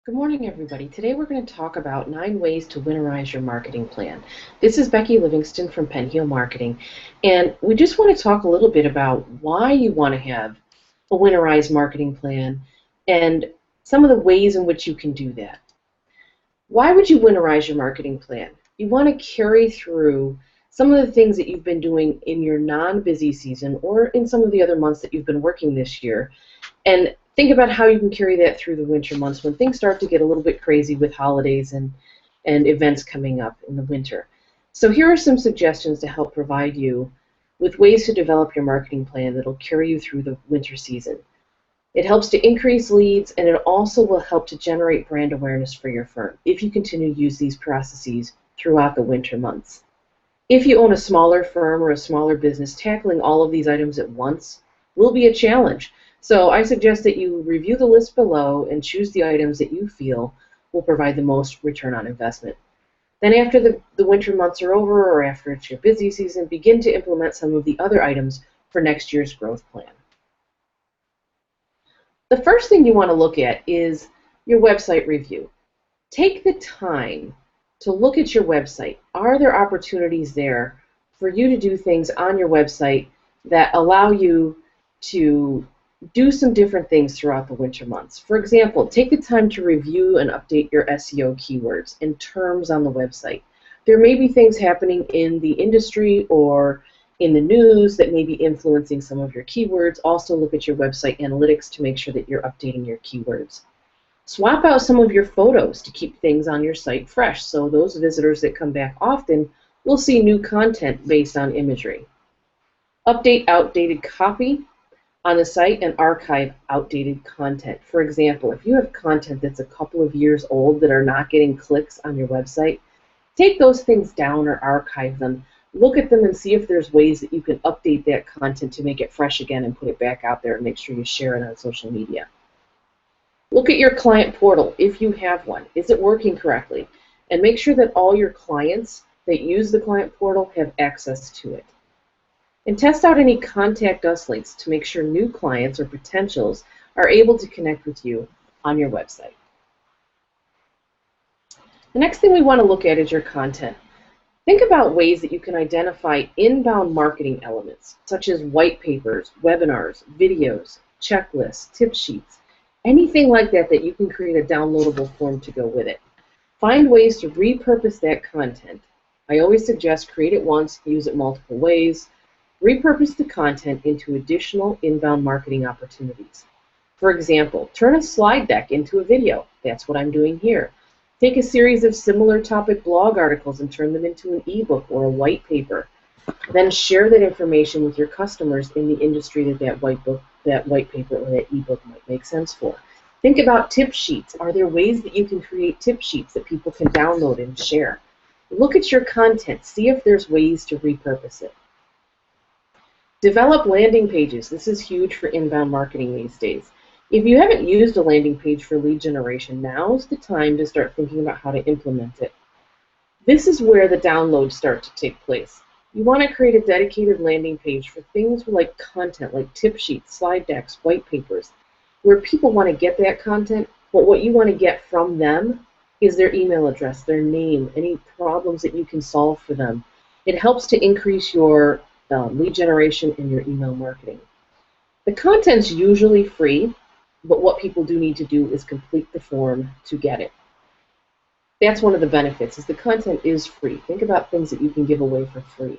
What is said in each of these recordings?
Good morning, everybody. Today we're going to talk about 9 ways to winterize your marketing plan. This is Becky Livingston from Penheel Marketing, and we just want to talk a little bit about why you want to have a winterized marketing plan and some of the ways in which you can do that. Why would you winterize your marketing plan? You want to carry through some of the things that you've been doing in your non-busy season or in some of the other months that you've been working this year, and think about how you can carry that through the winter months when things start to get a little bit crazy with holidays and events coming up in the winter. So here are some suggestions to help provide you with ways to develop your marketing plan that will carry you through the winter season. It helps to increase leads, and it also will help to generate brand awareness for your firm if you continue to use these processes throughout the winter months. If you own a smaller firm or a smaller business, tackling all of these items at once will be a challenge. So I suggest that you review the list below and choose the items that you feel will provide the most return on investment. Then after the winter months are over, or after it's your busy season, begin to implement some of the other items for next year's growth plan. The first thing you want to look at is your website review. Take the time to look at your website. Are there opportunities there for you to do things on your website that allow you to do some different things throughout the winter months? For example, take the time to review and update your SEO keywords and terms on the website. There may be things happening in the industry or in the news that may be influencing some of your keywords. Also look at your website analytics to make sure that you're updating your keywords. Swap out some of your photos to keep things on your site fresh, so those visitors that come back often will see new content based on imagery. Update outdated copy on the site and archive outdated content. For example, if you have content that's a couple of years old that are not getting clicks on your website, take those things down or archive them. Look at them and see if there's ways that you can update that content to make it fresh again and put it back out there, and make sure you share it on social media. Look at your client portal if you have one. Is it working correctly? And make sure that all your clients that use the client portal have access to it. And test out any contact us links to make sure new clients or potentials are able to connect with you on your website. The next thing we want to look at is your content. Think about ways that you can identify inbound marketing elements, such as white papers, webinars, videos, checklists, tip sheets, anything like that that you can create a downloadable form to go with it. Find ways to repurpose that content. I always suggest create it once, use it multiple ways. Repurpose the content into additional inbound marketing opportunities. For example, turn a slide deck into a video. That's what I'm doing here. Take a series of similar topic blog articles and turn them into an ebook or a white paper. Then share that information with your customers in the industry that that white paper or that ebook might make sense for. Think about tip sheets. Are there ways that you can create tip sheets that people can download and share? Look at your content. See if there's ways to repurpose it. Develop landing pages. This is huge for inbound marketing these days. If you haven't used a landing page for lead generation, now's the time to start thinking about how to implement it. This is where the downloads start to take place. You want to create a dedicated landing page for things like content, like tip sheets, slide decks, white papers, where people want to get that content, but what you want to get from them is their email address, their name, any problems that you can solve for them. It helps to increase your lead generation and your email marketing. The content's usually free, but what people do need to do is complete the form to get it. That's one of the benefits, is the content is free. Think about things that you can give away for free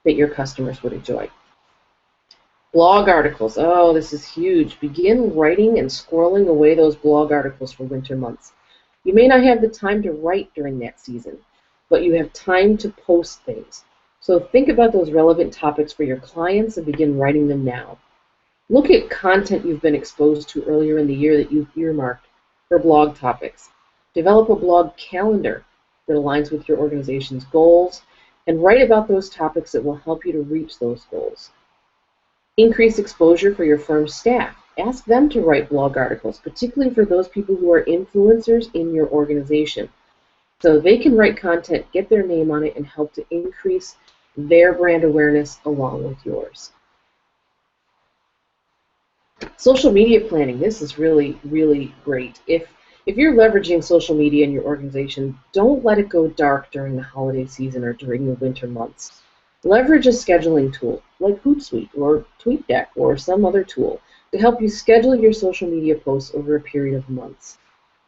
that your customers would enjoy. Blog articles. Oh, this is huge. Begin writing and squirreling away those blog articles for winter months. You may not have the time to write during that season, but you have time to post things. So think about those relevant topics for your clients and begin writing them now. Look at content you've been exposed to earlier in the year that you've earmarked for blog topics. Develop a blog calendar that aligns with your organization's goals, and write about those topics that will help you to reach those goals. Increase exposure for your firm's staff. Ask them to write blog articles, particularly for those people who are influencers in your organization. So they can write content, get their name on it, and help to increase their brand awareness along with yours. Social media planning. This is really, really great. If If you're leveraging social media in your organization, don't let it go dark during the holiday season or during the winter months. Leverage a scheduling tool like Hootsuite or TweetDeck or some other tool to help you schedule your social media posts over a period of months.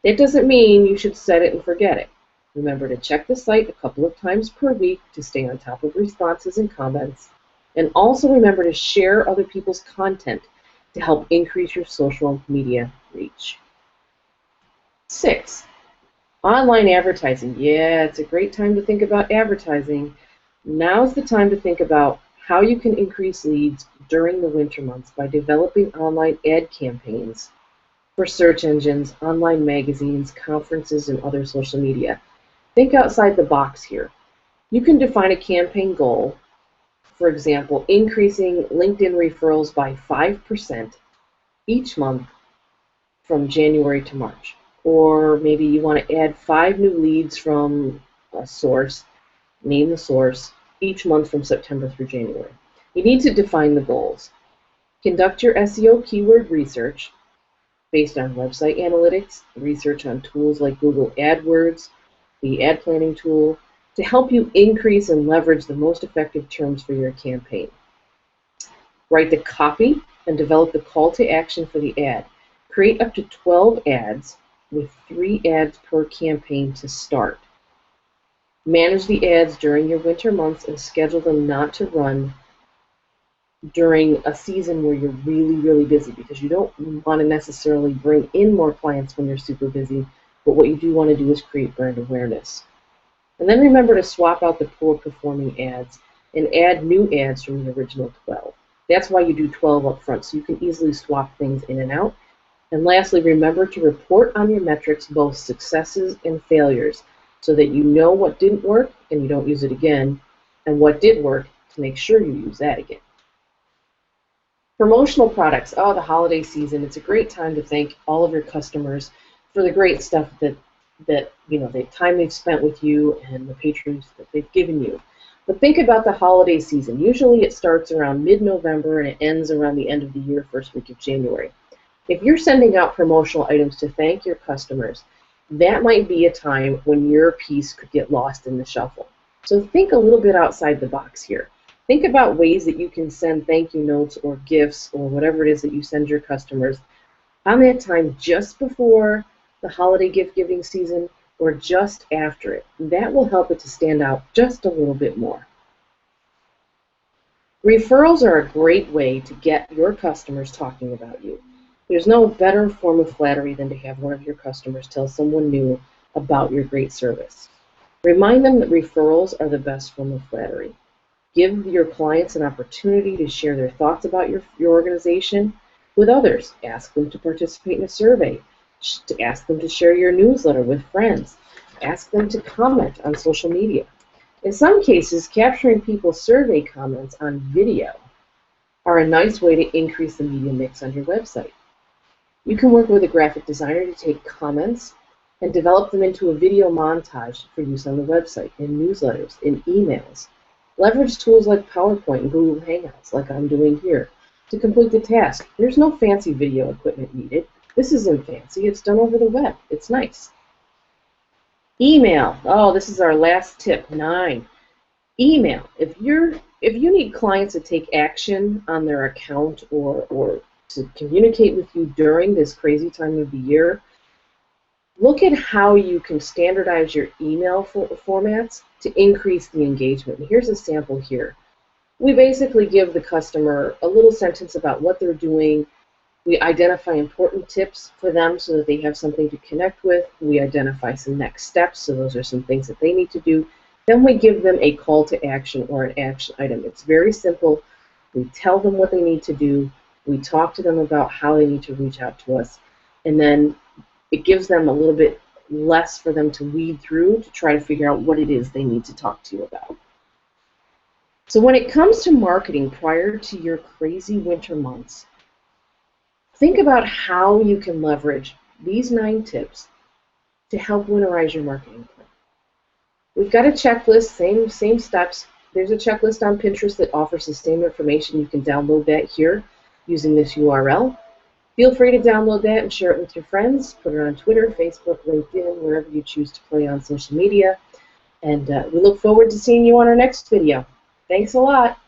That doesn't mean you should set it and forget it. Remember to check the site a couple of times per week to stay on top of responses and comments. And also remember to share other people's content to help increase your social media reach. 6, online advertising. Yeah, it's a great time to think about advertising. Now's the time to think about how you can increase leads during the winter months by developing online ad campaigns for search engines, online magazines, conferences, and other social media. Think outside the box here. You can define a campaign goal, for example, increasing LinkedIn referrals by 5% each month from January to March. Or maybe you want to add 5 new leads from a source, name the source, each month from September through January. You need to define the goals. Conduct your SEO keyword research based on website analytics, research on tools like Google AdWords, the ad planning tool, to help you increase and leverage the most effective terms for your campaign. Write the copy and develop the call to action for the ad. Create up to 12 ads with 3 ads per campaign to start. Manage the ads during your winter months and schedule them not to run during a season where you're really, really busy, because you don't want to necessarily bring in more clients when you're super busy, but what you do want to do is create brand awareness. And then remember to swap out the poor performing ads and add new ads from the original 12. That's why you do 12 up front, so you can easily swap things in and out. And lastly, remember to report on your metrics, both successes and failures, so that you know what didn't work and you don't use it again, and what did work to make sure you use that again. Promotional products. Oh, the holiday season. It's a great time to thank all of your customers for the great stuff that the time they've spent with you and the patrons that they've given you. But think about the holiday season. Usually it starts around mid-November and it ends around the end of the year, first week of January. If you're sending out promotional items to thank your customers, that might be a time when your piece could get lost in the shuffle. So think a little bit outside the box here. Think about ways that you can send thank you notes or gifts or whatever it is that you send your customers on that time, just before the holiday gift giving season or just after it. That will help it to stand out just a little bit more. Referrals are a great way to get your customers talking about you. There's no better form of flattery than to have one of your customers tell someone new about your great service. Remind them that referrals are the best form of flattery. Give your clients an opportunity to share their thoughts about your organization with others. Ask them to participate in a survey. Ask them to share your newsletter with friends. Ask them to comment on social media. In some cases, capturing people's survey comments on video are a nice way to increase the media mix on your website. You can work with a graphic designer to take comments and develop them into a video montage for use on the website, in newsletters, in emails. Leverage tools like PowerPoint and Google Hangouts, like I'm doing here, to complete the task. There's no fancy video equipment needed. This isn't fancy. It's done over the web. It's nice. Email. Oh, this is our last tip, 9. Email. If you need clients to take action on their account or to communicate with you during this crazy time of the year, look at how you can standardize your email formats to increase the engagement. And here's a sample here. We basically give the customer a little sentence about what they're doing. We identify important tips for them so that they have something to connect with. We identify some next steps, so those are some things that they need to do. Then we give them a call to action or an action item. It's very simple. We tell them what they need to do. We talk to them about how they need to reach out to us. And then it gives them a little bit less for them to weed through to try to figure out what it is they need to talk to you about. So when it comes to marketing prior to your crazy winter months, think about how you can leverage these 9 tips to help winterize your marketing plan. We've got a checklist, same steps. There's a checklist on Pinterest that offers the same information. You can download that here using this URL. Feel free to download that and share it with your friends. Put it on Twitter, Facebook, LinkedIn, wherever you choose to play on social media. And we look forward to seeing you on our next video. Thanks a lot.